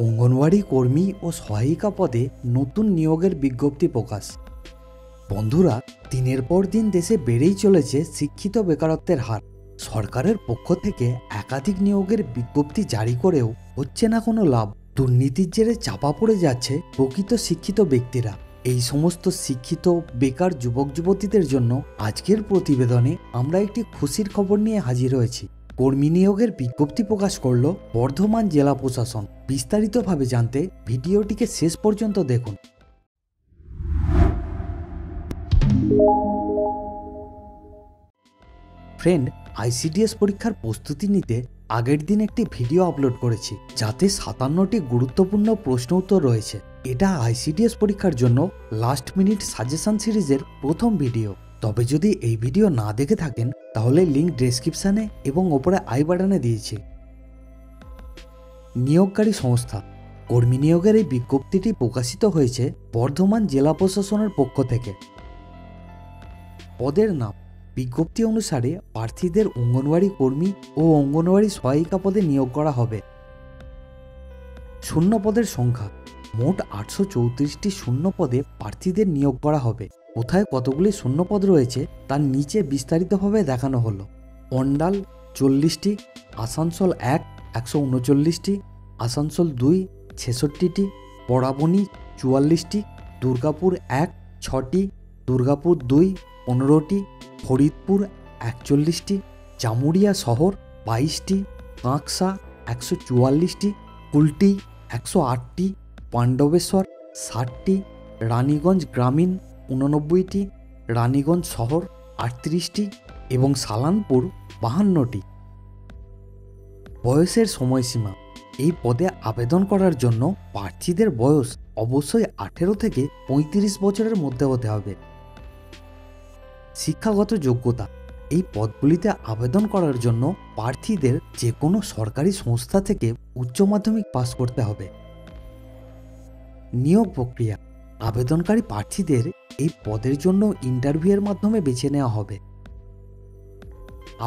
অঙ্গনওয়াড়ি কর্মী ও সহায়িকা পদে নতুন নিয়োগের বিজ্ঞপ্তি প্রকাশ। বন্ধুরা, দিনের পর দিন দেশে বেড়েই চলেছে শিক্ষিত বেকারত্বের হার। সরকারের পক্ষ থেকে একাধিক নিয়োগের বিজ্ঞপ্তি জারি করেও হচ্ছে না কোনো লাভ। দুর্নীতির জেরে চাপা পড়ে যাচ্ছে প্রকৃত শিক্ষিত ব্যক্তিরা। এই সমস্ত শিক্ষিত বেকার যুবক যুবতীদের জন্য আজকের প্রতিবেদনে আমরা একটি খুশির খবর নিয়ে হাজির হয়েছি। কর্মী নিয়োগের বিজ্ঞপ্তি প্রকাশ করল বর্ধমান জেলা প্রশাসন। বিস্তারিতভাবে জানতে ভিডিওটিকে শেষ পর্যন্ত দেখুন। ফ্রেন্ড, আইসিডিএস পরীক্ষার প্রস্তুতি নিতে আগের দিন একটি ভিডিও আপলোড করেছি, যাতে 57টি গুরুত্বপূর্ণ প্রশ্ন উত্তর রয়েছে। এটা আইসিডিএস পরীক্ষার জন্য লাস্ট মিনিট সাজেশন সিরিজের প্রথম ভিডিও। তবে যদি এই ভিডিও না দেখে থাকেন তাহলে লিঙ্ক ডেসক্রিপশানে এবং ওপরে আই বাটনে দিয়েছি। নিয়োগকারী সংস্থা। কর্মী নিয়োগের এই বিজ্ঞপ্তিটি প্রকাশিত হয়েছে বর্ধমান জেলা প্রশাসনের পক্ষ থেকে। পদের নাম। বিজ্ঞপ্তি অনুসারে প্রার্থীদের অঙ্গনওয়াড়ি কর্মী ও অঙ্গনওয়াড়ি সহায়িকা পদে নিয়োগ করা হবে। শূন্য পদের সংখ্যা। মোট 834টি শূন্য পদে প্রার্থীদের নিয়োগ করা হবে। কোথায় কতগুলি শূন্য পদ রয়েছে তার নিচে বিস্তারিতভাবে দেখানো হলো। অন্ডাল 40টি, আসানসোল 1 139টি, আসানসোল 2 66টি, বরাবনী 44টি, দুর্গাপুর 1 6টি, দুর্গাপুর 2 15টি, ফরিদপুর 41টি, জামুরিয়া শহর 22টি, কাঁকসা 144টি, কুলটি 108টি, পাণ্ডবেশ্বর 60টি, রানীগঞ্জ গ্রামীণ 89টি, রানীগঞ্জ শহর 38টি এবং সালানপুর 52টি। বয়সের সময়সীমা। এই পদে আবেদন করার জন্য প্রার্থীদের বয়স অবশ্যই 18 থেকে 35 বছরের মধ্যে হতে হবে। শিক্ষাগত যোগ্যতা। এই পদগুলিতে আবেদন করার জন্য প্রার্থীদের যে কোনো সরকারি সংস্থা থেকে উচ্চ মাধ্যমিক পাস করতে হবে। নিয়োগ প্রক্রিয়া। আবেদনকারী প্রার্থীদের এই পদের জন্য ইন্টারভিউয়ের মাধ্যমে বেছে নেওয়া হবে।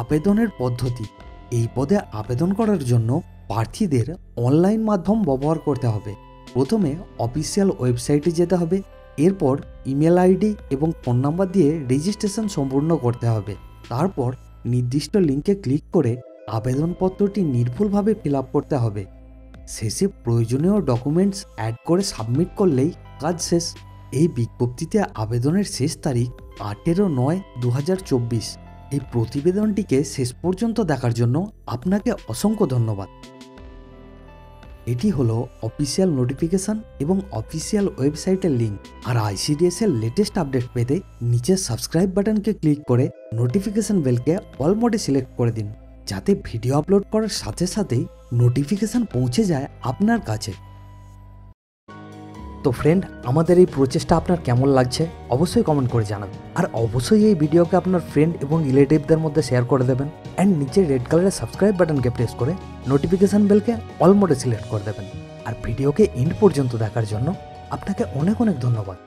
আবেদনের পদ্ধতি। এই পদে আবেদন করার জন্য প্রার্থীদের অনলাইন মাধ্যম ব্যবহার করতে হবে। প্রথমে অফিসিয়াল ওয়েবসাইটে যেতে হবে, এরপর ইমেল আইডি এবং ফোন নাম্বার দিয়ে রেজিস্ট্রেশন সম্পূর্ণ করতে হবে। তারপর নির্দিষ্ট লিঙ্কে ক্লিক করে আবেদনপত্রটি নির্ভুলভাবে ফিল আপ করতে হবে। শেষে প্রয়োজনীয় ডকুমেন্টস অ্যাড করে সাবমিট করলেই কাজ শেষ। এই বিজ্ঞপ্তিতে আবেদনের শেষ তারিখ 18/9/2024। এই প্রতিবেদনটিকে শেষ পর্যন্ত দেখার জন্য আপনাকে অসংখ্য ধন্যবাদ। এটি হলো অফিসিয়াল নোটিফিকেশন এবং অফিসিয়াল ওয়েবসাইটের লিঙ্ক। আর আইসিডিএস এর লেটেস্ট আপডেট পেতে নিচে সাবস্ক্রাইব বাটনকে ক্লিক করে নোটিফিকেশন বেলকে অল মোডে সিলেক্ট করে দিন, যাতে ভিডিও আপলোড করার সাথে সাথেই নোটিফিকেশন পৌঁছে যায় আপনার কাছে। তো ফ্রেন্ড, আমাদের এই প্রচেষ্টা আপনার কেমন লাগছে অবশ্যই কমেন্ট করে জানাবেন। আর অবশ্যই এই ভিডিওকে আপনার ফ্রেন্ড এবং রিলেটিভদের মধ্যে শেয়ার করে দেবেন। অ্যান্ড নিচে রেড কালারের সাবস্ক্রাইব বাটনকে প্রেস করে নোটিফিকেশন বেলকে অল মোডে সিলেক্ট করে দেবেন। আর ভিডিওকে এন্ড পর্যন্ত দেখার জন্য আপনাকে অনেক অনেক ধন্যবাদ।